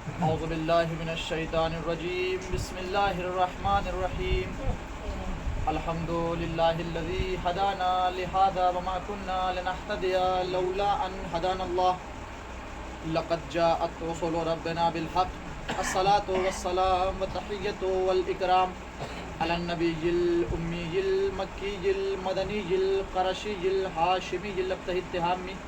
اعوذ باللہ من الشیطان الرجیم بسم اللہ الرحمن الرحیم الحمد للہ الذی ہدانا لہذا وما كنا لنہتدی لولا ان ہدانا اللہ لقد جاءت رسل ربنا بالحق الصلاة والسلام والتحیۃ والاکرام علی النبی الأمی المکی المدنی القرشی الہاشمی الابتہی التہامی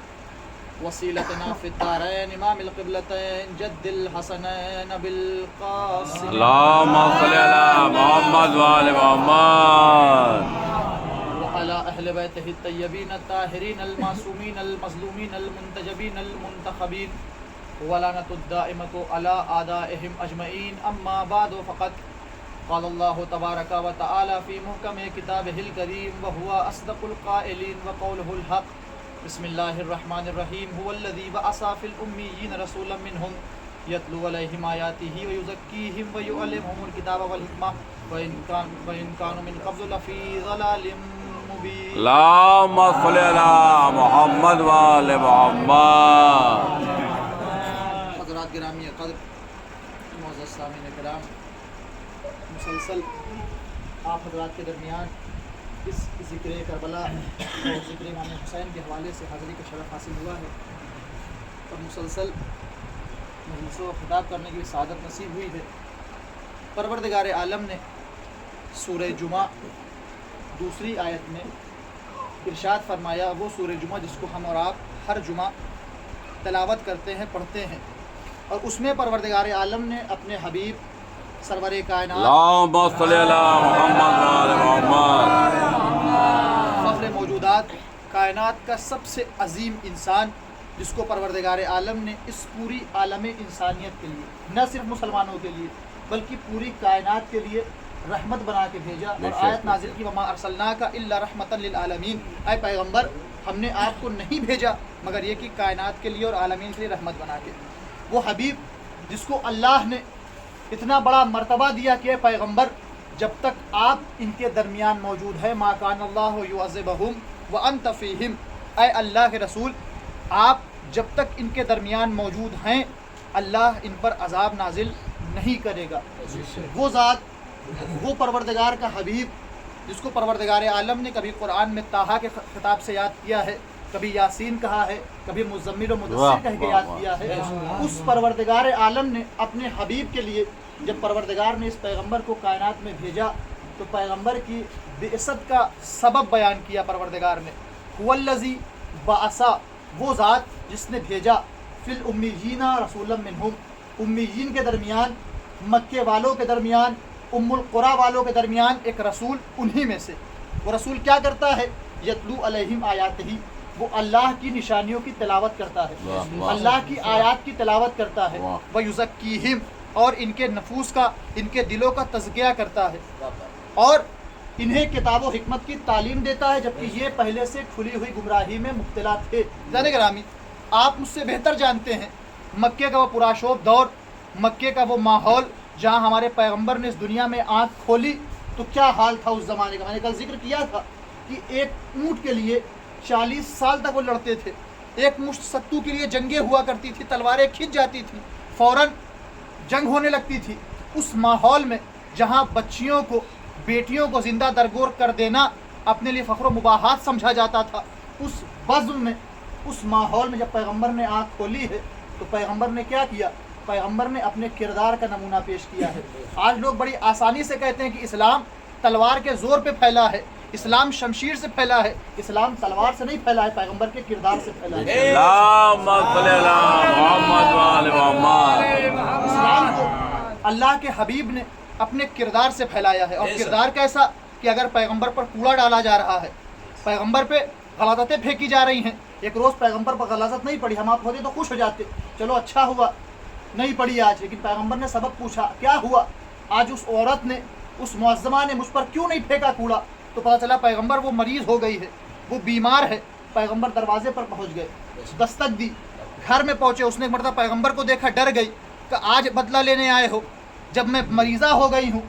وسیلتنا فی الدارین امام القبلتین جد الحسنین بالقاسم اللهم صل على محمد وآل محمد وعلى اہل بیتہ الطیبین الطاہرین المعصومین المظلومین المنتجبین المنتخبین ولعنۃ الدائمۃ علی اعدائہم اجمعین اما بعد فقد قال اللہ تبارک و تعالی فی محکم کتابہ الکریم وهو اصدق القائلین وقولہ الحق بسم اللہ الرحمن الرحیم هو الذی بعث فی الامیین رسولا منہم یتلو علیہم آیاتہ ویزکیہم ویعلمہم الکتاب والحکمہ وإن كانوا من قبل لفی ضلال مبین اللهم صل على محمد وآل محمد حضرات گرامی قدر معزز سامعین کرام، مسلسل آپ حضرات کے درمیان اس ذکر کربلا اور ذکر امام حسین کے حوالے سے حاضری کا شرف حاصل ہوا ہے اور مسلسل مجلس و خطاب کرنے کی سعادت نصیب ہوئی ہے۔ پروردگار عالم نے سورہ جمعہ دوسری آیت میں ارشاد فرمایا، وہ سورہ جمعہ جس کو ہم اور آپ ہر جمعہ تلاوت کرتے ہیں، پڑھتے ہیں، اور اس میں پروردگار عالم نے اپنے حبیب سرور کائنات اللهم صل على محمد وآل محمد فخر موجودات کائنات کا سب سے عظیم انسان، جس کو پروردگار عالم نے اس پوری عالم انسانیت کے لیے، نہ صرف مسلمانوں کے لیے بلکہ پوری کائنات کے لیے رحمت بنا کے بھیجا، اور آیت نازل کی وما ارسلناک الا رحمتا للعالمین، اے پیغمبر ہم نے آپ کو نہیں بھیجا مگر یہ کہ کائنات کے لیے اور عالمین کے لیے رحمت بنا کے۔ وہ حبیب جس کو اللہ نے اتنا بڑا مرتبہ دیا کہ پیغمبر جب تک آپ ان کے درمیان موجود ہے، ما کان اللہ یعذبہم وانت فیہم، اے اللہ کے رسول آپ جب تک ان کے درمیان موجود ہیں اللہ ان پر عذاب نازل نہیں کرے گا۔ وہ ذات، وہ پروردگار کا حبیب جس کو پروردگار عالم نے کبھی قرآن میں طٰہٰ کے خطاب سے یاد کیا ہے، کبھی یاسین کہا ہے، کبھی مزمل و مدثر کہہ کے یاد کیا ہے، اس پروردگار عالم نے اپنے حبیب کے لیے جب پروردگار نے اس پیغمبر کو کائنات میں بھیجا تو پیغمبر کی بعثت کا سبب بیان کیا پروردگار نے۔ هو الذی بعث، وہ ذات جس نے بھیجا، فی الامیین رسولا منہم، امیین کے درمیان، مکے والوں کے درمیان، ام القریٰ والوں کے درمیان ایک رسول، انہی میں سے۔ وہ رسول کیا کرتا ہے؟ یتلو علیہم آیاتہ، وہ اللہ کی نشانیوں کی تلاوت کرتا ہے، اللہ کی آیات کی تلاوت کرتا ہے، ویزکیہم، اور ان کے نفوس کا، ان کے دلوں کا تزکیہ کرتا ہے، اور انہیں کتاب و حکمت کی تعلیم دیتا ہے، جبکہ یہ پہلے سے کھلی ہوئی گمراہی میں مبتلا تھے۔ زیادہ گرامی، آپ مجھ سے بہتر جانتے ہیں مکے کا وہ پرآشوب دور، مکے کا وہ ماحول جہاں ہمارے پیغمبر نے اس دنیا میں آنکھ کھولی تو کیا حال تھا اس زمانے کا۔ میں نے کل ذکر کیا تھا کہ ایک اونٹ کے لیے 40 سال تک وہ لڑتے تھے، ایک مشت ستو کے لیے جنگیں ہوا کرتی تھی، تلواریں کھنچ جاتی تھیں، فوراً جنگ ہونے لگتی تھی۔ اس ماحول میں جہاں بچیوں کو، بیٹیوں کو زندہ درگور کر دینا اپنے لیے فخر و مباحات سمجھا جاتا تھا، اس بزم میں، اس ماحول میں جب پیغمبر نے آنکھ کھولی ہے تو پیغمبر نے کیا کیا؟ پیغمبر نے اپنے کردار کا نمونہ پیش کیا ہے۔ آج لوگ بڑی آسانی سے کہتے ہیں کہ اسلام تلوار کے زور پہ پھیلا ہے، اسلام شمشیر سے پھیلا ہے۔ اسلام تلوار سے نہیں پھیلا ہے، پیغمبر کے کردار سے پھیلا ہے۔ اللهم صل على محمد وآل محمد اسلام کو اللہ کے حبیب نے اپنے کردار سے پھیلایا ہے، اور کردار کیسا کہ اگر پیغمبر پر کوڑا ڈالا جا رہا ہے، پیغمبر پہ غلاظتیں پھینکی جا رہی ہیں، ایک روز پیغمبر پر غلاظت نہیں پڑی، ہم آپ ہوتے تو خوش ہو جاتے، چلو اچھا ہوا نہیں پڑی آج، لیکن پیغمبر نے سبب پوچھا کیا ہوا، آج اس عورت نے، اس معظمہ نے مجھ پر کیوں نہیں پھینکا کوڑا، تو پتہ چلا پیغمبر وہ مریض ہو گئی ہے، وہ بیمار ہے۔ پیغمبر دروازے پر پہنچ گئے، دستک دی، گھر میں پہنچے، اس نے ایک مرتبہ پیغمبر کو دیکھا، ڈر گئی کہ آج بدلہ لینے آئے ہو، جب میں مریضہ ہو گئی ہوں،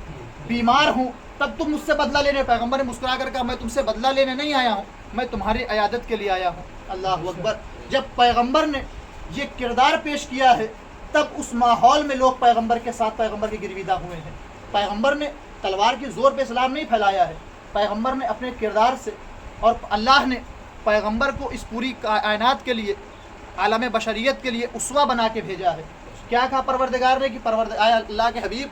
بیمار ہوں، تب تم مجھ سے بدلہ لینے۔ پیغمبر نے مسکرا کر کہا میں تم سے بدلہ لینے نہیں آیا ہوں، میں تمہاری عیادت کے لیے آیا ہوں۔ اللہ اکبر۔ جب پیغمبر نے یہ کردار پیش کیا ہے تب اس ماحول میں لوگ پیغمبر کے ساتھ پیغمبر کے گرویدہ ہوئے ہیں۔ پیغمبر نے تلوار کے زور پہ اسلام نہیں پھیلایا ہے، پیغمبر نے اپنے کردار سے، اور اللہ نے پیغمبر کو اس پوری کائنات کے لیے، عالم بشریت کے لیے اسوہ بنا کے بھیجا ہے۔ کیا کہا پروردگار نے کہ اے اللہ کے حبیب،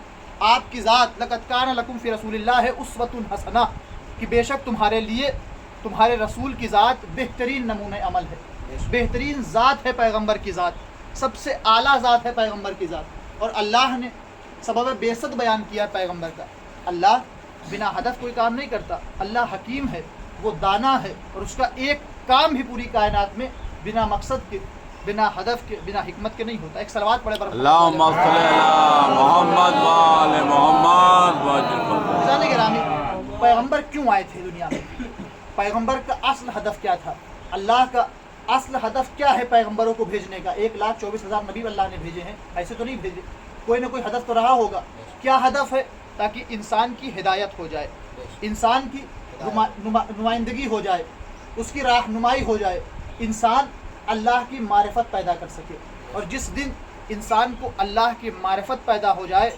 آپ کی ذات لقد کان لکم فی رسول اللہ اسوۃ حسنہ، کہ بے شک تمہارے لیے تمہارے رسول کی ذات بہترین نمونہ عمل ہے، بہترین ذات ہے پیغمبر کی ذات، سب سے اعلیٰ ذات ہے پیغمبر کی ذات۔ اور اللہ نے سبب بعثت بیان کیا پیغمبر کا۔ اللہ بنا ہدف کوئی کام نہیں کرتا، اللہ حکیم ہے، وہ دانا ہے، اور اس کا ایک کام بھی پوری کائنات میں بنا مقصد کے، بنا ہدف کے، بنا حکمت کے نہیں ہوتا۔ ایک صلوات پڑھے پر اللہم صلی علی محمد و آل محمد وجل۔ جانے گرامی، پیغمبر کیوں آئے تھے دنیا میں؟ پیغمبر کا اصل ہدف کیا تھا؟ اللہ کا اصل ہدف کیا ہے پیغمبروں کو بھیجنے کا؟ 1,24,000 نبی اللہ نے بھیجے ہیں، ایسے تو نہیں بھیجے، کوئی نہ کوئی ہدف تو رہا ہوگا۔ کیا ہدف ہے؟ تاکہ انسان کی ہدایت ہو جائے، انسان کی نمائندگی ہو جائے، اس کی رہنمائی ہو جائے، انسان اللہ کی معرفت پیدا کر سکے۔ اور جس دن انسان کو اللہ کی معرفت پیدا ہو جائے،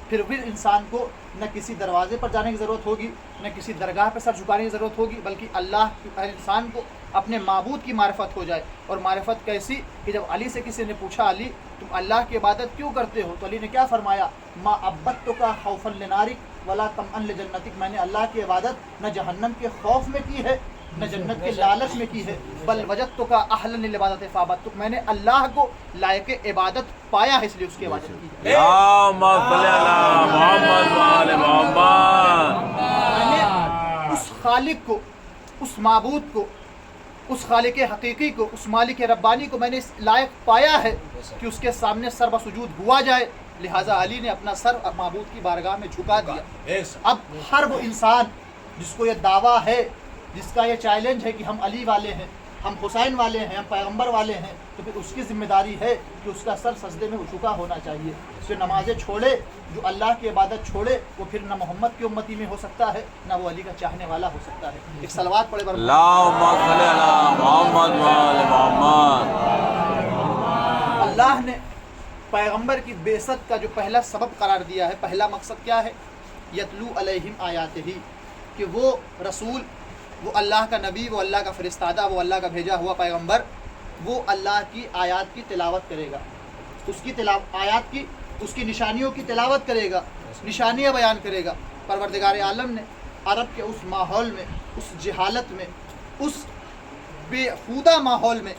پھر انسان کو نہ کسی دروازے پر جانے کی ضرورت ہوگی، نہ کسی درگاہ پہ سر جھکانے کی ضرورت ہوگی، بلکہ اللہ کی انسان کو اپنے معبود کی معرفت ہو جائے۔ اور معرفت کیسی کہ جب علی سے کسی نے پوچھا، علی تم اللہ کی عبادت کیوں کرتے ہو؟ تو علی نے کیا فرمایا؟ ما عبدتک خوفا لنارک ولا طمعا لجنتک، میں نے اللہ کی عبادت نہ جہنم کے خوف میں کی ہے، نہ جنت کے لالچ میں کی ہے، بل وجدتک اہلا للعبادت فعبدتک، میں نے اللہ کو لائق عبادت پایا ہے، اس لیے اس کی عبادت کی ہے۔ اللہم صلی علی محمد و آل محمد۔ میں نے اس خالق کو، اس معبود کو، اس خالق حقیقی کو، اس مالک ربانی کو میں نے اس لائق پایا ہے کہ اس کے سامنے سر بسجود ہوا جائے، لہٰذا علی نے اپنا سر معبود کی بارگاہ میں جھکا دیا۔ اب ہر وہ انسان جس کو یہ دعویٰ ہے، جس کا یہ چیلنج ہے کہ ہم علی والے ہیں، ہم حسین والے ہیں، ہم پیغمبر والے ہیں، تو پھر اس کی ذمہ داری ہے کہ اس کا سر سجدے میں جھکا ہونا چاہیے۔ جو نمازیں چھوڑے، جو اللہ کی عبادت چھوڑے، وہ پھر نہ محمد کی امتی میں ہو سکتا ہے، نہ وہ علی کا چاہنے والا ہو سکتا ہے۔ ایک صلوات پڑھے برابر۔ اللہم صلی علی محمد و آل محمد۔ اللہ نے پیغمبر کی بعثت کا جو پہلا سبب قرار دیا ہے، پہلا مقصد کیا ہے؟ یتلو علیہم آیاتہ، کہ وہ رسول، وہ اللہ کا نبی، وہ اللہ کا فرستادہ، وہ اللہ کا بھیجا ہوا پیغمبر، وہ اللہ کی آیات کی تلاوت کرے گا، اس کی آیات کی، اس کی نشانیوں کی تلاوت کرے گا، نشانیاں بیان کرے گا۔ پروردگار عالم نے عرب کے اس ماحول میں، اس جہالت میں، اس بے خودہ ماحول میں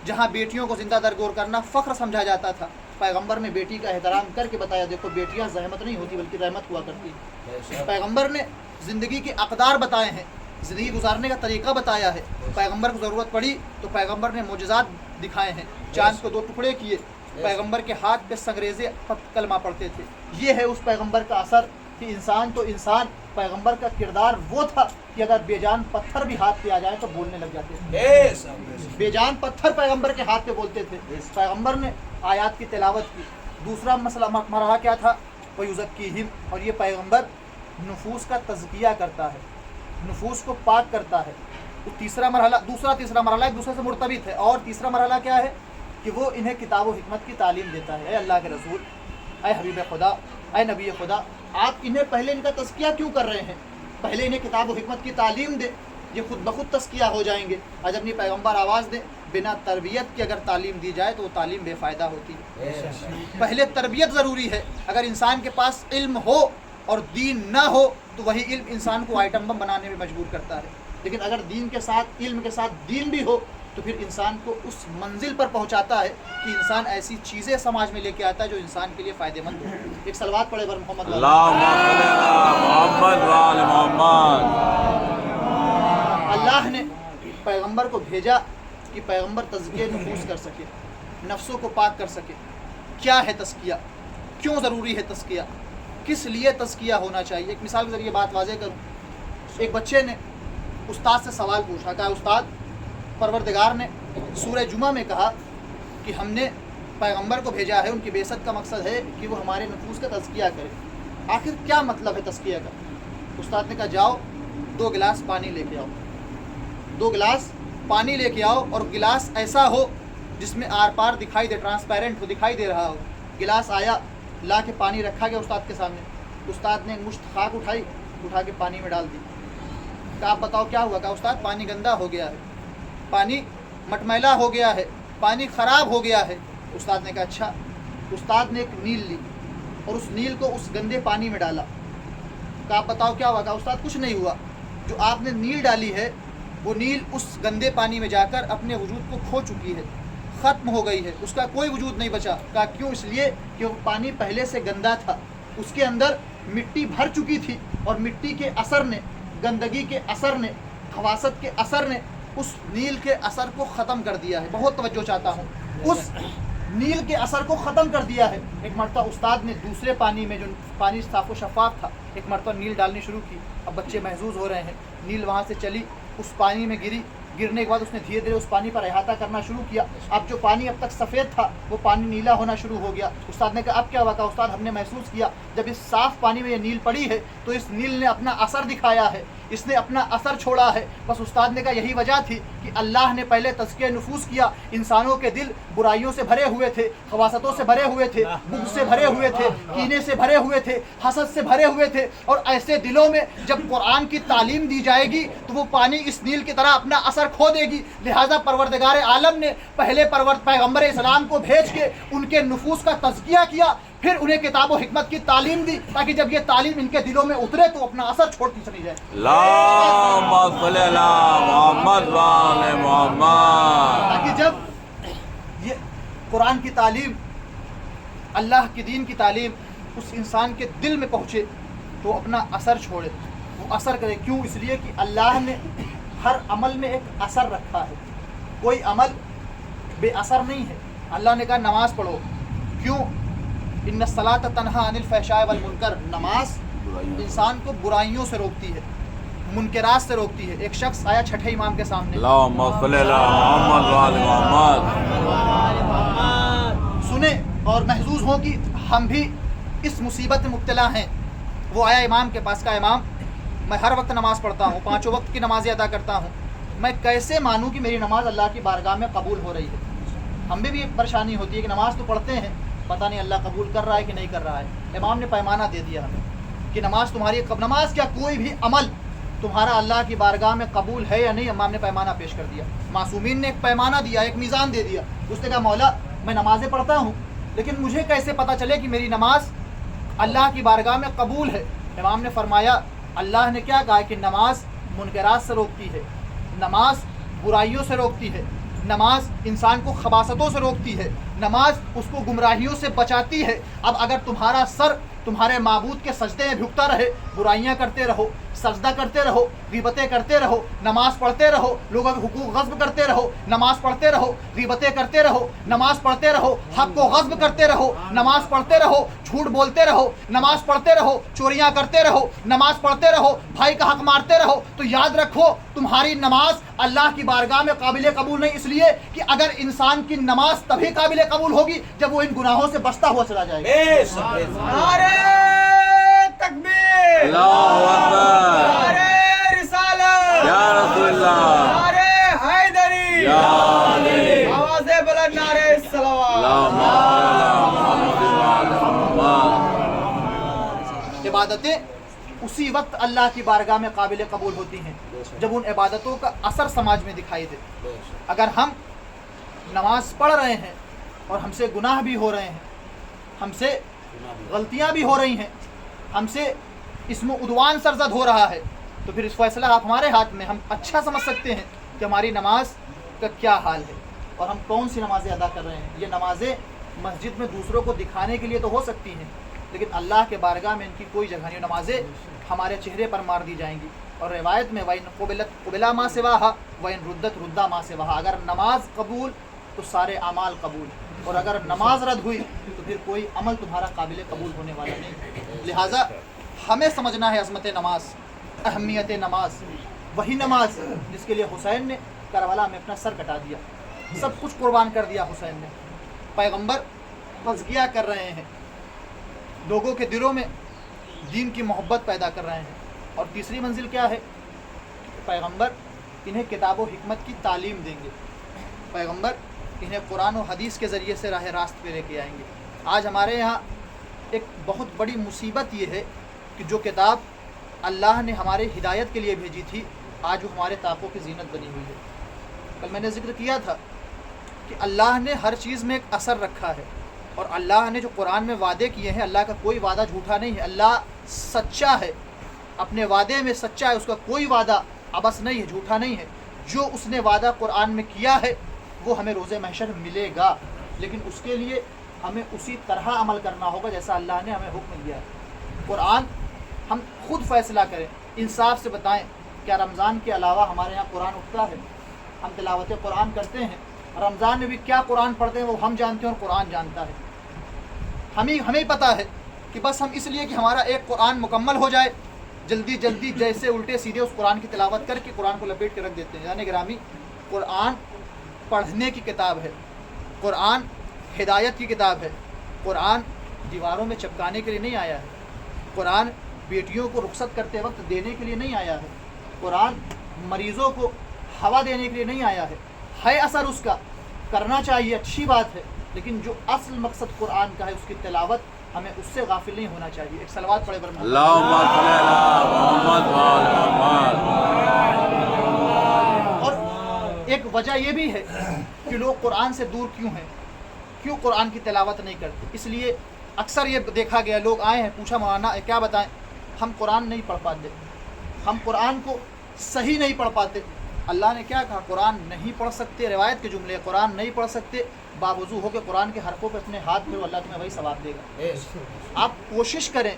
جہاں بیٹیوں کو زندہ درگور کرنا فخر سمجھا جاتا تھا، پیغمبر نے بیٹی کا احترام کر کے بتایا، دیکھو بیٹیاں زحمت نہیں ہوتی بلکہ رحمت ہوا کرتی ہیں۔ پیغمبر نے زندگی کے اقدار بتائے ہیں، زندگی گزارنے کا طریقہ بتایا ہے۔ پیغمبر کو ضرورت پڑی تو پیغمبر نے معجزات دکھائے ہیں، چاند کو 2 ٹکڑے کیے، پیغمبر کے ہاتھ پہ سنگریزے کلمہ پڑھتے تھے۔ یہ ہے اس پیغمبر کا اثر کہ انسان تو انسان، پیغمبر کا کردار وہ تھا کہ اگر بے جان پتھر بھی ہاتھ پہ آ جائے تو بولنے لگ جاتے تھے۔ بے جان پتھر پیغمبر کے ہاتھ پہ بولتے تھے۔ پیغمبر نے آیات کی تلاوت کی۔ دوسرا مسئلہ مرحلہ کیا تھا؟ وَيُزَكِّيهِمْ، اور یہ پیغمبر نفوس کا تزکیہ کرتا ہے، نفوس کو پاک کرتا ہے۔ تیسرا مرحلہ ایک دوسرے سے مرتبط ہے۔ اور تیسرا مرحلہ کیا ہے؟ کہ وہ انہیں کتاب و حکمت کی تعلیم دیتا ہے۔ اے اللہ کے رسول، اے حبیب خدا، اے نبی خدا، آپ انہیں پہلے ان کا تزکیہ کیوں کر رہے ہیں؟ پہلے انہیں کتاب و حکمت کی تعلیم دیں، یہ خود بخود تزکیہ ہو جائیں گے۔ آج اپنی پیغمبر آواز دیں، بنا تربیت کی اگر تعلیم دی جائے تو وہ تعلیم بے فائدہ ہوتی ہے۔ پہلے تربیت ضروری ہے۔ اگر انسان کے پاس علم ہو اور دین نہ ہو تو وہی علم انسان کو آئٹم بم بنانے میں مجبور کرتا ہے، لیکن اگر دین کے ساتھ، علم کے ساتھ دین بھی ہو تو پھر انسان کو اس منزل پر پہنچاتا ہے کہ انسان ایسی چیزیں سماج میں لے کے آتا ہے جو انسان کے لیے فائدہ مند ہو۔ ایک صلوات پڑھے بر محمد۔ اللہم صلی علی محمد و آل محمد۔ اللہ نے پیغمبر کو بھیجا کہ پیغمبر تزکیہ نفوس کر سکے، نفسوں کو پاک کر سکے۔ کیا ہے تزکیہ؟ کیوں ضروری ہے تزکیہ؟ کس لیے تزکیہ ہونا چاہیے؟ ایک مثال کے ذریعے بات واضح کروں۔ ایک بچے نے استاد سے سوال پوچھا، کہا استاد، پروردگار نے سورہ جمعہ میں کہا کہ ہم نے پیغمبر کو بھیجا ہے، ان کی بعثت کا مقصد ہے کہ وہ ہمارے نفوس کا تزکیہ کرے، آخر کیا مطلب ہے تزکیہ کا؟ استاد نے کہا جاؤ 2 گلاس پانی لے کے آؤ، 2 گلاس پانی لے کے آؤ، اور گلاس ایسا ہو جس میں آر پار دکھائی دے، ٹرانسپیرنٹ ہو، دکھائی دے رہا ہو۔ गिलास आया, ला के पानी रखा गया उस्ताद के सामने, उस्ताद ने मुश्त खाक उठाई, उठा के पानी में डाल दी। कहा आप बताओ क्या हुआ? कहा उस्ताद पानी गंदा हो गया है, पानी मटमैला हो गया है, पानी ख़राब हो गया है। उस्ताद ने कहा अच्छा। उस्ताद ने एक नील ली और उस नील को उस गंदे पानी में डाला। कहा आप बताओ क्या हुआ? कहा उस्ताद कुछ नहीं हुआ, जो आपने नील डाली है वो नील उस गंदे पानी में जाकर अपने वजूद को खो चुकी है, ख़त्म हो गई है, उसका कोई वजूद नहीं बचा। कहा क्यों? इसलिए कि वो पानी पहले से गंदा था, उसके अंदर मिट्टी भर चुकी थी और मिट्टी के असर ने, गंदगी के असर ने, खवासत के असर ने उस नील के असर को ख़त्म कर दिया है। बहुत तवज्जो चाहता हूँ, उस नील के असर को ख़त्म कर दिया है। एक मरतबा उस्ताद ने दूसरे पानी में, जो पानी साफ़ व शफ़ाफ़ था, एक मरतबा नील डालनी शुरू की। अब बच्चे महजूज हो रहे हैं, नील वहाँ से चली, उस पानी में गिरी, गिरने के बाद उसने धीरे धीरे उस पानी पर अहाता करना शुरू किया। अब जो पानी अब तक सफ़ेद था वो पानी नीला होना शुरू हो गया। उस्ताद ने कहा अब क्या हुआ? कहा उस्ताद हमने महसूस किया जब इस साफ़ पानी में ये नील पड़ी है तो इस नील ने अपना असर दिखाया है, इसने अपना असर छोड़ा है। बस उस्ताद ने कहा यही वजह थी कि अल्लाह ने पहले तज़किया नुफूस किया। इंसानों के दिल बुराइयों से भरे हुए थे, खवासतों से भरे हुए थे, बुग़्ज़ से भरे हुए थे, कीने से भरे हुए थे, हसद से भरे हुए थे। और ऐसे दिलों में जब कुरान की तालीम दी जाएगी तो वो पानी इस नील की तरह अपना असर खो देगी। लिहाजा परवरदिगार आलम ने पहले पैगम्बर इस्लाम को भेज के उनके नुफूस का तज़किया किया, फिर उन्हें किताब व हिकमत की तालीम दी, ताकि जब ये तालीम इनके दिलों में उतरे तो अपना असर छोड़ती चली जाए। अल्लाहुम्मा सल्ली अला मुहम्मद व आले मुहम्मद। ताकि जब ये कुरान की तालीम, अल्लाह के दीन की तालीम उस इंसान के दिल में पहुँचे तो अपना असर छोड़े, वो असर करे। क्यों? इसलिए कि अल्लाह ने हर अमल में एक असर रखा है, कोई अमल बेअसर नहीं है। अल्लाह ने कहा नमाज पढ़ो, क्यों? इन्ना सलात तन्हा अनिल फहशाए वल मुनकर, नमाज इंसान को बुराइयों से रोकती है, मुनकरात से रोकती है। एक शख्स आया छठे इमाम के सामने, अल्लाहुम्मा सल्ली अला मुहम्मद व आले मुहम्मद। सुने और महजूज हो कि हम भी इस मुसीबत में मुब्तला हैं। वो आया इमाम के पास, का इमाम मैं हर वक्त नमाज़ पढ़ता हूँ, पाँचों वक्त की नमाज़ें अदा करता हूँ, मैं कैसे मानूँ कि मेरी नमाज़ अल्लाह की बारगाह में कबूल हो रही है? हम भी परेशानी होती है कि नमाज़ तो पढ़ते हैं, पता नहीं अल्लाह कबूल कर रहा है कि नहीं कर रहा है। इमाम ने पैमाना दे दिया हमें कि नमाज़ तुम्हारी, नमाज क्या कोई भी अमल तुम्हारा अल्लाह की बारगाह में कबूल है या नहीं। इमाम ने पैमाना पेश कर दिया, मासूमीन ने एक पैमाना दिया, एक मीज़ान दे दिया। उसने कहा मौला मैं नमाज़ें पढ़ता हूँ, लेकिन मुझे कैसे पता चले कि मेरी नमाज अल्लाह की बारगाह में कबूल है? इमाम ने फरमाया अल्लाह ने क्या कहा कि नमाज मुनकरात से रोकती है, नमाज बुराइयों से रोकती है, नमाज इंसान को खबासतों से रोकती है, नमाज उसको गुमराहियों से बचाती है। अब अगर तुम्हारा सर तुम्हारे माबूद के सजदे में झुकता रहे, बुराइयां करते रहो, सजदा करते रहो, ग़ीबतें करते रहो, नमाज पढ़ते रहो, लोगों के हुकूक गस्ब करते रहो, नमाज पढ़ते रहो, ग़ीबतें करते रहो, नमाज पढ़ते रहो, हक़ को गस्ब करते रहो, नमाज पढ़ते रहो, झूठ बोलते रहो, नमाज पढ़ते रहो, चोरियां करते रहो, नमाज पढ़ते रहो, भाई का हक़ मारते रहो, तो याद रखो तुम्हारी नमाज अल्लाह की बारगाह में काबिल कबूल नहीं। इसलिए कि अगर इंसान की नमाज तभी काबिल कबूल होगी जब वो इन गुनाहों से बचता हुआ चला जाएगा। तकबीर, अल्लाहु अकबर, नारे रिसालत, या रसूलल्लाह, नारे हैदरी, या अली, आवाज़े बुलंद, नारे सलावत। अल्लाहुम्मा सल्ली अला मुहम्मद व आले मुहम्मद। इबादतें उसी वक्त अल्लाह की बारगाह में काबिल कबूल होती हैं जब उन इबादतों का असर समाज में दिखाई दे। अगर हम नमाज पढ़ रहे हैं और हमसे गुनाह भी हो रहे हैं, हमसे गलतियां भी हो रही हैं, हमसे इसमें उद्वान सरजद हो रहा है, तो फिर इस फैसला आप हमारे हाथ में। हम अच्छा समझ सकते हैं कि हमारी नमाज का क्या हाल है और हम कौन सी नमाज़ें अदा कर रहे हैं। ये नमाज़ें मस्जिद में दूसरों को दिखाने के लिए तो हो सकती हैं, लेकिन अल्लाह के बारगाह में इनकी कोई जगह नहीं। नमाज़ें हमारे चेहरे पर मार दी जाएंगी। और रिवायत में वइन क़ुबिला मा सिवाहा वइन रुद्दत रुद्दा मा सिवाहा, अगर नमाज कबूल तो सारे अमाल कबूल, और अगर नमाज रद्द हुई तो फिर कोई अमल तुम्हारा काबिल कबूल होने वाला नहीं। लिहाजा हमें समझना है अज़मत नमाज, अहमियत नमाज। वही नमाज जिसके लिए हुसैन ने करबला में अपना सर कटा दिया, सब कुछ कुर्बान कर दिया हुसैन ने। पैगंबर तज़किया कर रहे हैं, लोगों के दिलों में दीन की मोहब्बत पैदा कर रहे हैं। और तीसरी मंजिल क्या है? पैगंबर इन्हें किताब व हिकमत की तालीम देंगे, पैगंबर इन्हें कुरान और हदीस के ज़रिए से राह रास्त पे लेके आएंगे। آج ہمارے یہاں ایک بہت بڑی مصیبت یہ ہے کہ جو کتاب اللہ نے ہمارے ہدایت کے لیے بھیجی تھی آج وہ ہمارے طاقوں کی زینت بنی ہوئی ہے. کل میں نے ذکر کیا تھا کہ اللہ نے ہر چیز میں ایک اثر رکھا ہے، اور اللہ نے جو قرآن میں وعدے کیے ہیں، اللہ کا کوئی وعدہ جھوٹا نہیں ہے. اللہ سچا ہے، اپنے وعدے میں سچا ہے، اس کا کوئی وعدہ عبث نہیں ہے، جھوٹا نہیں ہے. جو اس نے وعدہ قرآن میں کیا ہے وہ ہمیں روز محشر ملے گا، لیکن اس کے لیے ہمیں اسی طرح عمل کرنا ہوگا جیسا اللہ نے ہمیں حکم دیا ہے. قرآن ہم خود فیصلہ کریں، انصاف سے بتائیں کیا رمضان کے علاوہ ہمارے یہاں قرآن اٹھتا ہے؟ ہم تلاوت قرآن کرتے ہیں، رمضان میں بھی کیا قرآن پڑھتے ہیں وہ ہم جانتے ہیں اور قرآن جانتا ہے. ہمیں پتہ ہے کہ بس ہم اس لیے کہ ہمارا ایک قرآن مکمل ہو جائے جلدی جلدی جیسے الٹے سیدھے اس قرآن کی تلاوت کر کے قرآن کو لپیٹ کے رکھ دیتے ہیں. یعنی گرامی، قرآن پڑھنے کی کتاب ہے، قرآن ہدایت کی کتاب ہے. قرآن دیواروں میں چپکانے کے لیے نہیں آیا ہے، قرآن بیٹیوں کو رخصت کرتے وقت دینے کے لیے نہیں آیا ہے، قرآن مریضوں کو ہوا دینے کے لیے نہیں آیا ہے. ہے اثر اس کا، کرنا چاہیے، اچھی بات ہے، لیکن جو اصل مقصد قرآن کا ہے اس کی تلاوت ہمیں اس سے غافل نہیں ہونا چاہیے. ایک صلوات پڑھے بر محمد. اللہم صلی علی محمد وآل محمد. اور ایک وجہ یہ بھی ہے کہ لوگ قرآن سے دور کیوں ہیں، کیوں قرآن کی تلاوت نہیں کرتے. اس لیے اکثر یہ دیکھا گیا، لوگ آئے ہیں پوچھا مولانا کیا بتائیں، ہم قرآن نہیں پڑھ پاتے، ہم قرآن کو صحیح نہیں پڑھ پاتے. اللہ نے کیا کہا؟ قرآن نہیں پڑھ سکتے، روایت کے جملے، قرآن نہیں پڑھ سکتے، باوضو ہو کے قرآن کے حرفوں پہ اپنے ہاتھ پھیرو، اللہ تمہیں وہی ثواب دے گا. آپ کوشش کریں.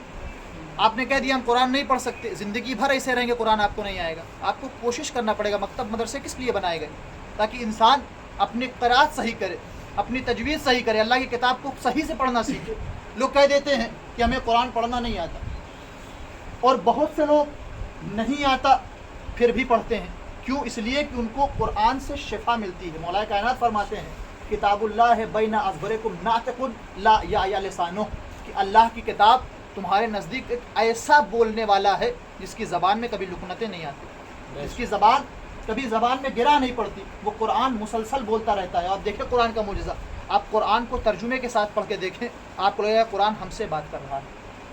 آپ نے کہہ دیا ہم قرآن نہیں پڑھ سکتے، زندگی بھر ایسے رہیں گے، قرآن آپ کو نہیں آئے گا. آپ کو کوشش کرنا پڑے گا. مکتب مدرسے کس لیے بنائے گئے؟ تاکہ انسان اپنی قرأت صحیح کرے، اپنی تجوید صحیح کرے، اللہ کی کتاب کو صحیح سے پڑھنا سیکھے. لوگ کہہ دیتے ہیں کہ ہمیں قرآن پڑھنا نہیں آتا، اور بہت سے لوگ نہیں آتا پھر بھی پڑھتے ہیں. کیوں؟ اس لیے کہ ان کو قرآن سے شفا ملتی ہے. مولا کائنات فرماتے ہیں کتاب اللہ ہے بین اظہرکم ناطق لا یا لسانہ، کہ اللہ کی کتاب تمہارے نزدیک ایک ایسا بولنے والا ہے جس کی زبان میں کبھی لکنتیں نہیں آتی، جس کی زبان کبھی زبان میں گرا نہیں پڑتی، وہ قرآن مسلسل بولتا رہتا ہے. آپ دیکھیں قرآن کا معجزہ، آپ قرآن کو ترجمے کے ساتھ پڑھ کے دیکھیں، آپ کو لگے گا قرآن ہم سے بات کر رہا ہے.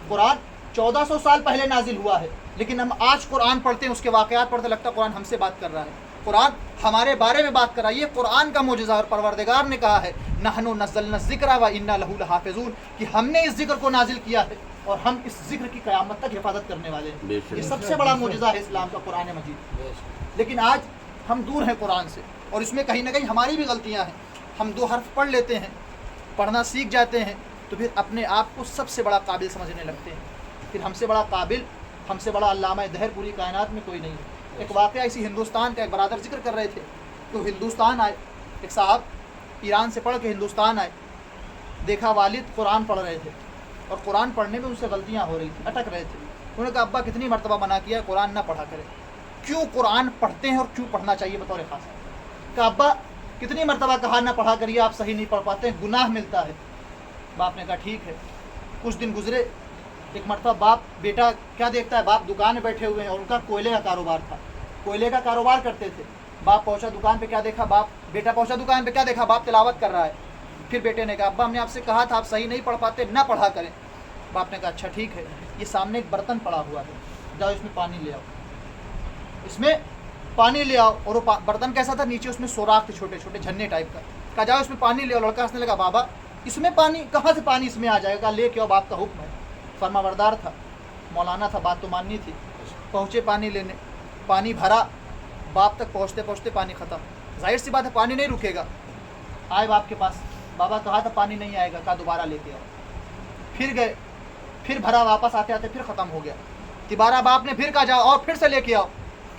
قرآن 1400 سال پہلے نازل ہوا ہے، لیکن ہم آج قرآن پڑھتے ہیں، اس کے واقعات پڑھتے لگتا ہے قرآن ہم سے بات کر رہا ہے، قرآن ہمارے بارے میں بات کر رہا ہے. یہ قرآن کا معجزہ. اور پروردگار نے کہا ہے نحن نزلنا الذکر و انا لہ لحافظون، کہ ہم نے اس ذکر کو نازل کیا ہے اور ہم اس ذکر کی قیامت تک حفاظت کرنے والے ہیں. یہ سب سے بڑا معجزہ ہے اسلام کا قرآن مجید. لیکن آج ہم دور ہیں قرآن سے، اور اس میں کہیں نہ کہیں ہماری بھی غلطیاں ہیں. ہم 2 حرف پڑھ لیتے ہیں، پڑھنا سیکھ جاتے ہیں، تو پھر اپنے آپ کو سب سے بڑا قابل سمجھنے لگتے ہیں. پھر ہم سے بڑا قابل، ہم سے بڑا علامہ دہر پوری کائنات میں کوئی نہیں ہے. ایک واقعہ اسی ہندوستان کا، ایک برادر ذکر کر رہے تھے تو ہندوستان آئے، ایک صاحب ایران سے پڑھ کے ہندوستان آئے، دیکھا والد قرآن پڑھ رہے تھے اور قرآن پڑھنے میں ان سے غلطیاں ہو رہی تھیں، اٹک رہے تھے. انہوں نے کہا ابا کتنی مرتبہ منع کیا قرآن نہ پڑھا کرے، کیوں قرآن پڑھتے ہیں اور کیوں پڑھنا چاہیے بطور خاص؟ کہا ابا کتنی مرتبہ کہا نہ پڑھا کریے، آپ صحیح نہیں پڑھ پاتے ہیں، گناہ ملتا ہے. باپ نے کہا ٹھیک ہے. کچھ دن گزرے، ایک مرتبہ باپ بیٹا کیا دیکھتا ہے، باپ دکان میں بیٹھے ہوئے ہیں اور ان کا کوئلے کا کاروبار تھا، کوئلے کا کاروبار کرتے تھے. باپ پہنچا دکان پہ، کیا دیکھا بیٹا پہنچا دکان پہ، کیا دیکھا باپ تلاوت کر رہا ہے. پھر بیٹے نے کہا ابا ہم نے آپ سے کہا تھا آپ صحیح نہیں پڑھ پاتے، نہ پڑھا کریں. باپ نے کہا اچھا ٹھیک ہے، یہ سامنے ایک برتن پڑا ہوا ہے، جاؤ اس میں پانی لے آؤ، اس میں پانی لے آؤ. اور وہ برتن کیسا تھا؟ نیچے اس میں سوراخ تھے چھوٹے چھوٹے جھرنے ٹائپ کا. کہا جاؤ اس میں پانی لے آؤ. لڑکا ہنسنے لگا بابا اس میں پانی کہاں سے پانی اس میں آ جائے گا؟ لے کے آؤ، باپ کا حکم ہے. فرما بردار تھا، مولانا تھا، بات تو ماننی تھی. پہنچے پانی لینے، پانی بھرا، باپ تک پہنچتے پہنچتے پانی ختم. ظاہر سی بات ہے پانی نہیں رکے گا. آئے باپ کے پاس، بابا کہا تھا پانی نہیں آئے گا، کہا دوبارہ لے کے آؤ. پھر گئے، پھر بھرا، واپس آتے آتے پھر ختم ہو گیا. دوبارہ باپ نے پھر کہا جاؤ اور پھر سے لے کے آؤ.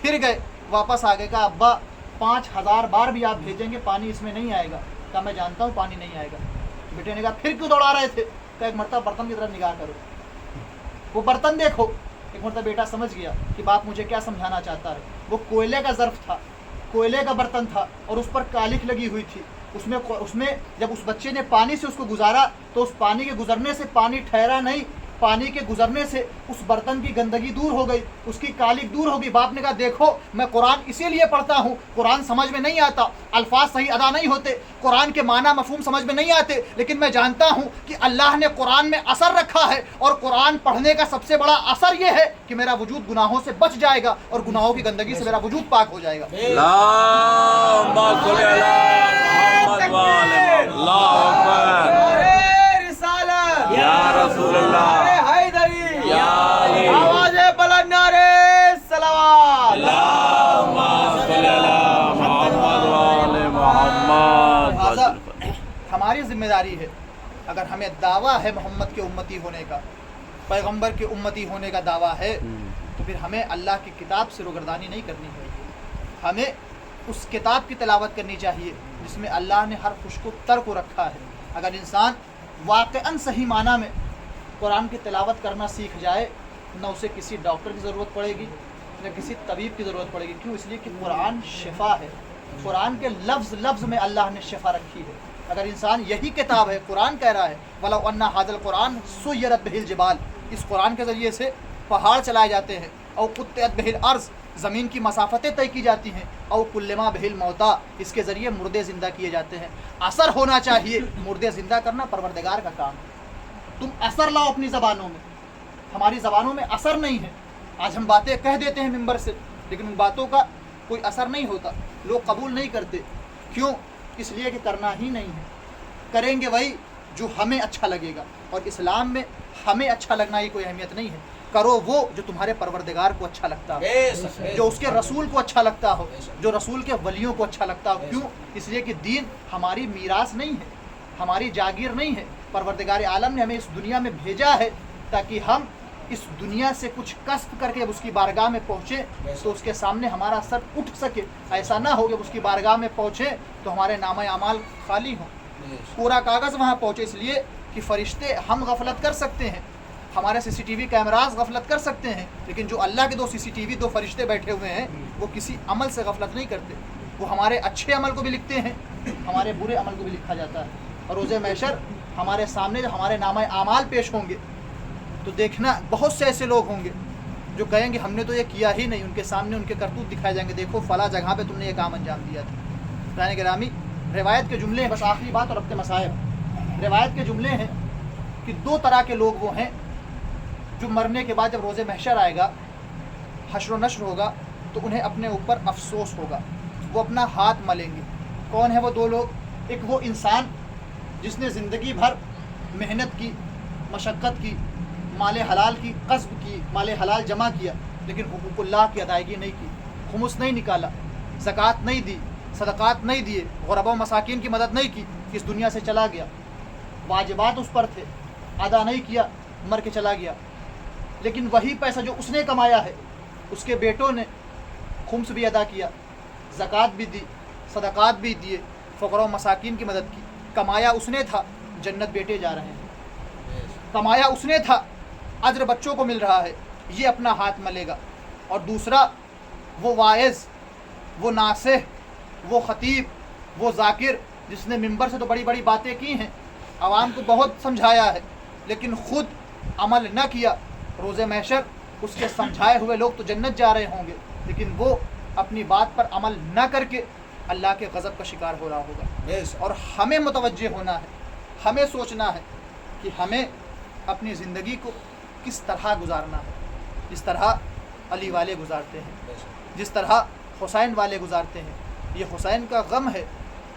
پھر گئے، واپس آ گئے. کہا ابا 5000 بار بھی آپ بھیجیں گے پانی اس میں نہیں آئے گا. کہا میں جانتا ہوں پانی نہیں آئے گا. بیٹے نے کہا پھر کیوں دوڑا رہے تھے؟ کہا ایک مرتبہ برتن کی طرف نگاہ کرو، وہ برتن دیکھو. ایک مرتبہ بیٹا سمجھ گیا کہ باپ مجھے کیا سمجھانا چاہتا ہے. وہ کوئلے کا ظرف تھا، کوئلے کا برتن تھا اور اس پر کالک لگی ہوئی تھی. اس میں جب اس بچے نے پانی سے اس کو گزارا تو اس پانی کے گزرنے سے پانی ٹھہرا نہیں، पानी के गुजरने से उस बर्तन की गंदगी दूर हो गई, उसकी कालिक दूर हो गई। बाप ने कहा देखो मैं कुरान इसीलिए पढ़ता हूँ, कुरान समझ में नहीं आता, अल्फाज सही अदा नहीं होते, कुरान के माना मफहूम समझ में नहीं आते, लेकिन मैं जानता हूँ कि अल्लाह ने कुरान में असर रखा है और कुरान पढ़ने का सबसे बड़ा असर ये है कि मेरा वजूद गुनाहों से बच जाएगा और गुनाहों की गंदगी से मेरा वजूद पाक हो जाएगा। अल्लाहुम्मा सल्ली अला मोहम्मद व आले मोहम्मद। अल्लाहु अकबर। नारे रिसालत, या रसूल अल्लाह, नारे हैदरी, या अली। आवाज़े बुलंद, नारे सलावत। अल्लाहुम्मा सल्ली अला मोहम्मद व आले मोहम्मद। लिहाजा हमारी जिम्मेदारी है, अगर हमें दावा है मोहम्मद के उम्मती होने का, पैगंबर के उम्मती होने का दावा है, तो फिर हमें अल्लाह की किताब से रुगरदानी नहीं करनी चाहिए। हमें उस किताब की तिलावत करनी चाहिए जिसमें अल्लाह ने हर खुश को तर को रखा है। अगर इंसान वाक़अन सही माना में कुरान की तिलावत करना सीख जाए, न उसे किसी डॉक्टर की ज़रूरत पड़ेगी न किसी तबीब की ज़रूरत पड़ेगी। क्यों? इसलिए कि कुरान शिफा है। कुरान के लफ्ज़ लफ्ज़ में अल्लाह ने शिफा रखी है। अगर इंसान यही किताब है, कुरान कह रहा है वलौ अन्ना हाज़ल कुरान सुय्यरत बिहिल जिबाल, इस कुरान के ज़रिए से पहाड़ चलाए जाते हैं, और कुत्तत बिहिल अर्ज़, ज़मीन की मसाफ़तें तय की जाती हैं, और कुल्लमा बिहिल मौता, इसके ज़रिए मुर्दे ज़िंदा किए जाते हैं। असर होना चाहिए, मुर्दे ज़िंदा करना परवरदिगार का काम है। तुम असर लाओ अपनी ज़बानों में, हमारी ज़बानों में असर नहीं है। आज हम बातें कह देते हैं मिंबर से, लेकिन उन बातों का कोई असर नहीं होता, लोग कबूल नहीं करते। क्यों? इसलिए कि करना ही नहीं है। करेंगे वही जो हमें अच्छा लगेगा, और इस्लाम में हमें अच्छा लगना ही कोई अहमियत नहीं है। करो वो जो तुम्हारे परवरदिगार को अच्छा लगता हो, जो उसके रसूल को अच्छा लगता हो, जो रसूल के वलियों को अच्छा लगता हो। क्यों? इसलिए कि दीन हमारी मीरास नहीं है, हमारी जागीर नहीं है। परवरदिगार आलम ने हमें इस दुनिया में भेजा है ताकि हम इस दुनिया से कुछ कस्ब करके अब उसकी बारगाह में पहुँचे तो उसके सामने हमारा सर उठ सके। ऐसा ना हो कि उसकी बारगाह में पहुँचे तो हमारे नामा अमाल खाली हों, पूरा कागज़ वहाँ पहुँचे। इसलिए कि फ़रिश्ते हम गफलत कर सकते हैं, हमारे सीसीटीवी कैमरास गफलत कर सकते हैं, लेकिन जो अल्लाह के दो सीसीटीवी, दो फरिश्ते बैठे हुए हैं, वो किसी अमल से गफलत नहीं करते। वो हमारे अच्छे अमल को भी लिखते हैं, हमारे बुरे अमल को भी लिखा जाता है। और रोज़े महशर हमारे सामने जब हमारे नामा आमाल पेश होंगे तो देखना बहुत से ऐसे लोग होंगे जो कहेंगे हमने तो ये किया ही नहीं। उनके सामने उनके करतूत दिखाए जाएंगे, देखो फला जगह पे तुमने ये काम अंजाम दिया था। ताने गिरामी, रिवायत के जुमले हैं, बस आखिरी बात और अब के मसाइब। रिवायत के जुमले हैं कि दो तरह के लोग वो हैं जो मरने के बाद जब रोज़े महशर आएगा, हश्र व नश्र होगा, तो उन्हें अपने ऊपर अफसोस होगा, वो अपना हाथ मलेंगे। कौन है वो दो लोग? एक वो इंसान जिसने ज़िंदगी भर मेहनत की, मशक्क़त की, माले हलाल की कस्ब की, माले हलाल जमा किया, लेकिन हुकूकुल्लाह की अदायगी नहीं की, खुमुस नहीं निकाला, ज़कात नहीं दी, सदक़ात नहीं दिए, ग़ुरबा मसाकिन की मदद नहीं की, इस दुनिया से चला गया। वाजिबात उस पर थे, अदा नहीं किया, मर के चला गया। लेकिन वही पैसा जो उसने कमाया है, उसके बेटों ने खुम्स भी अदा किया, ज़कात भी दी, सदक़ात भी दिए, फ़क़रा मसाकिन की मदद की। कमाया उसने था, जन्नत बेटे जा रहे हैं। कमाया उसने था, अज्र बच्चों को मिल रहा है, ये अपना हाथ मलेगा। और दूसरा वो वाइज़, वो नासिह, वो ख़तीब, वो ज़ाकिर जिसने मिंबर से तो बड़ी बड़ी बातें की हैं, आवाम को बहुत समझाया है, लेकिन ख़ुद अमल न किया। रोज़े महशर उसके समझाए हुए लोग तो जन्नत जा रहे होंगे, लेकिन वो अपनी बात पर अमल न करके अल्लाह के गज़ब का शिकार हो रहा होगा। और हमें मुतवज्जे होना है, हमें सोचना है कि हमें अपनी ज़िंदगी को किस तरह गुजारना है, जिस तरह अली वाले गुजारते हैं, जिस तरह हुसैन वाले गुजारते हैं। ये हुसैन का गम है,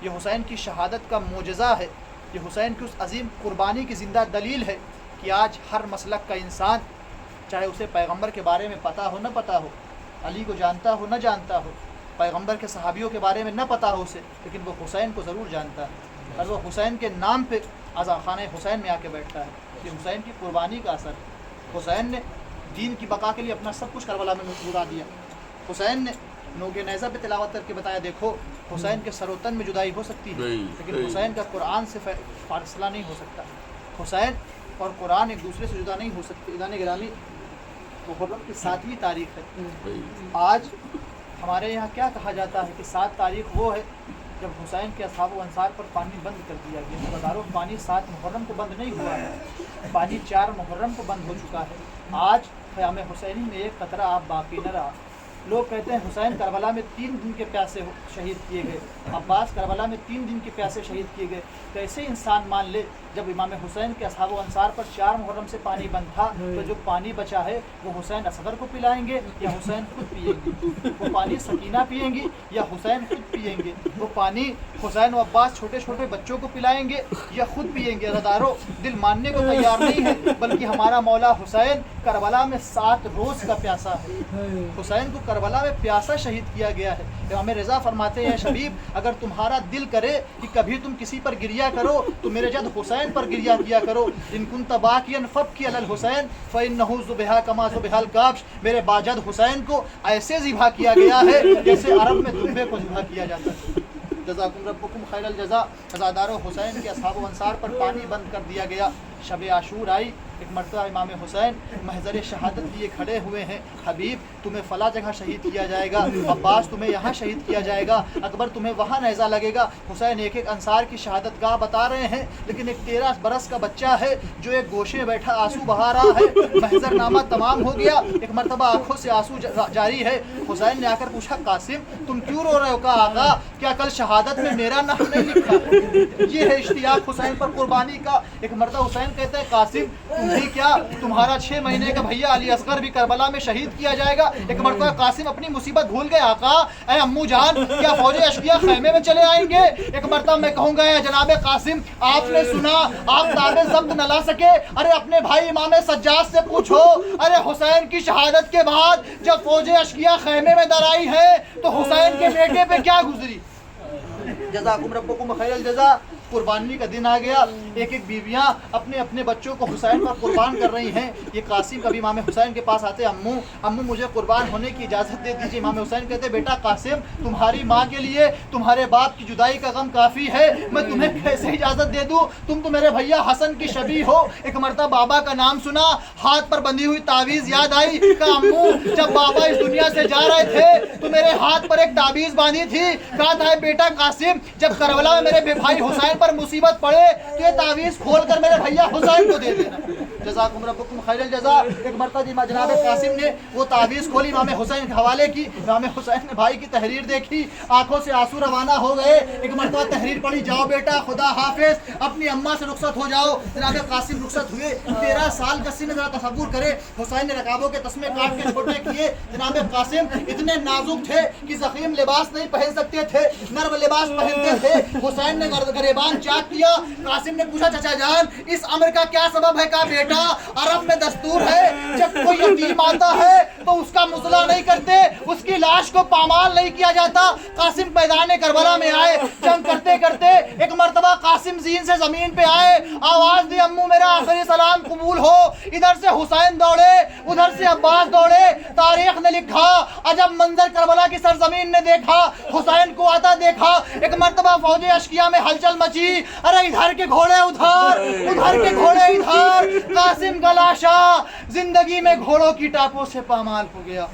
ये हुसैन की शहादत का मोजज़ा है, ये हुसैन की उस अजीम कुर्बानी की ज़िंदा दलील है कि आज हर मसलक का इंसान, चाहे उसे पैगंबर के बारे में पता हो न पता हो, अली को जानता हो न जानता हो, पैगंबर के सहाबियों के बारे में न पता हो उसे, लेकिन वो हुसैन को ज़रूर जानता है और वो हुसैन के नाम पे आज़ा खाने हुसैन में आके बैठता है। ये हुसैन की कुर्बानी का असर है। हुसैन ने दीन की बका के लिए अपना सब कुछ करबला में लुटा दिया। हुसैन ने नोगे नेज़ा पे तिलावत करके बताया, देखो हुसैन के सरोतन में जुदाई हो सकती है, लेकिन हुसैन का कुरान से फासला नहीं हो सकता। हुसैन और कुरान एक दूसरे से जुदा नहीं हो सकते। इदान गिरामी, मुहर्रम की 7वीं तारीख़ है। आज हमारे यहाँ क्या कहा जाता है कि 7 तारीख़ वो है जब हुसैन के असहाब व अंसार पर पानी बंद कर दिया गया, तो बदारो पानी 7 मुहर्रम को बंद नहीं हुआ है, पानी 4 मुहर्रम को बंद हो चुका है। आज क़याम हुसैनी में एक कतरा आप बाकी न रहा। लोग कहते हैं हुसैन करबला में 3 दिन के प्यासे शहीद किए गए, अब्बास करबला में 3 दिन के प्यासे शहीद किए गए। कैसे इंसान मान ले जब इमाम हुसैन के असहाब व अंसार पर 4 मुहर्रम से पानी बंद था, तो जो पानी बचा है वो हुसैन असगर को पिलाएंगे या हुसैन खुद पिएंगे? वो पानी सकीना पिएंगी या हुसैन खुद पिएंगे? वो पानी हुसैन व अब्बास छोटे छोटे बच्चों को पिलाएंगे या खुद पिएंगे? अज़ादारों, दिल मानने को तैयार नहीं है, बल्कि हमारा मौला हुसैन करबला में 7 रोज़ का प्यासा है। हुसैन को करबला में प्यासा शहीद किया गया है। इमाम रज़ा फरमाते हैं, शबीब, अगर तुम्हारा दिल करे कि कभी तुम किसी पर गिरिया करो तो मेरे जद हुसैन पर गिरिया किया करो। इन कुंत बाकियन फबकी अलल हुसैन फ़इन्नहु ज़ुबिहा कमा ज़ुबिहल काब्श। मेरे बाजद हुसैन को ऐसे ज़िबा किया गया है जैसे अरब में दुम्बे को ज़िबा किया जाता है। जज़ाकुम रब्बुकुम खैरल जज़ा। अज़ादारों, हुसैन के असहाब व अंसार पर पानी बंद कर दिया गया। शब आशूर आई, एक मरतबा इमाम हुसैन महज़र शहादत लिए खड़े हुए हैं। हबीब, तुम्हें फ़ला जगह शहीद किया जाएगा, अब्बास तुम्हें यहाँ शहीद किया जाएगा, अकबर तुम्हें वहाँ नेज़ा लगेगा। हुसैन एक एक अंसार की शहादत गाह बता रहे हैं, लेकिन एक 13 बरस का बच्चा है जो एक गोशे में बैठा आंसू बहा रहा है। महज़रनामा तमाम हो गया, एक मरतबा आँखों से आंसू जारी है। हुसैन ने आकर पूछा, कासिम तुम क्यों रो रहे हो? कहा, आका क्या कल शहादत में मेरा नाम नहीं लिखा? ये है इश्तियाक हुसैन पर कुर्बानी का। एक मरतबा हुसैन कहते हैं, कासिम तुम्हें क्या, तुम्हारा 6 महीने का भैया अली असगर भी करबला में शहीद किया जाएगा? एक मरतबा कासिम अपनी मुसीबत भूल गए, आका ऐ अम्मू जान क्या फौज अशकिया खैमे में चले आएंगे? एक मरतबा मैं कहूँगा, जनाब कासिम आपने सुना आप ताबे ज़ब्त न ला सके? अरे अपने भाई इमाम सज्जाद से पूछो, अरे हुसैन की शहादत के बाद जब फौज अशकिया खैमे में दर आई है तो हुसैन के बेटे पे क्या गुजरी? जज़ाकुम रब्बुकुम खैरल जज़ा। कुर्बानी का दिन आ गया। एक एक बीवियां अपने अपने बच्चों को हुसैन पर कुर्बान कर रही हैं। ये कासिम कभी इमाम हुसैन के पास आते, अम्मू अम्मू मुझे कुर्बान होने की इजाज़त दे दीजिए। इमाम हुसैन कहते, बेटा कासिम तुम्हारी माँ के लिए तुम्हारे बाप की जुदाई का गम काफ़ी है, मैं तुम्हें कैसे इजाज़त दे दूँ? तुम तो मेरे भैया हसन की शबी हो। एक मरतबा बाबा का नाम सुना, हाथ पर बंधी हुई तावीज़ याद आई। कहा, अम्मू जब बाबा इस दुनिया से जा रहे थे तो मेरे हाथ पर एक तावीज़ बांधी थी। कहा था, बेटा कासिम जब करबला में मेरे भाई हुसैन पर मुसीबत पड़े तो ये तावीज़ खोल कर मेरे भैया हुसैन को दे देना। जज़ाकुम रब्बुकुम खैरल जज़ा। एक मरतबा जनाब कासिम ने वो तावीज़ खोली, इमाम हुसैन के हवाले की। इमाम हुसैन ने भाई की तहरीर देखी, आंखों से आंसू रवाना हो गए। एक मरतबा तहरीर पढ़ी, जाओ बेटा खुदा हाफिज, अपनी अम्मा से रुखसत हो जाओ। जनाब कासिम रुखसत हुए। 13 साल का सिन, जरा तसव्वुर करे, हुसैन ने रकाबों के तस्मे काट के छोटे किए। जनाब कासिम इतने नाजुक थे कि ज़ख़ीम लिबास नहीं पहन सकते थे, नर्म लिबास पहनते थे। हुसैन ने गरेबान चाक किया। कासिम ने पूछा, चाचा जान इस अमर का क्या सबब है? कहा, बेटा अरब में दस्तूर है जब कोई यतीम आता है तो उसका मुसला नहीं करते, उसकी लाश को पामाल नहीं किया जाता। कासिम मैदान करबला में आए, जंग करते करते एक मरतबा कासिम ज़ीन से जमीन पे आए, आवाज दी, अम्मू मेरा आखिरी सलाम कबूल हो। इधर से हुसैन दौड़े, उधर से अब्बास दौड़े। तारीख ने लिखा, अजब मंजर करबला की सरजमीन ने देखा, हुसैन को आता देखा। एक मरतबा फौज अशकिया में हलचल मची, अरे इधर के घोड़े उधर, उधर के घोड़े इधर। कासिम का लाशा जिंदगी में घोड़ों की टापों से पामाल हो गया।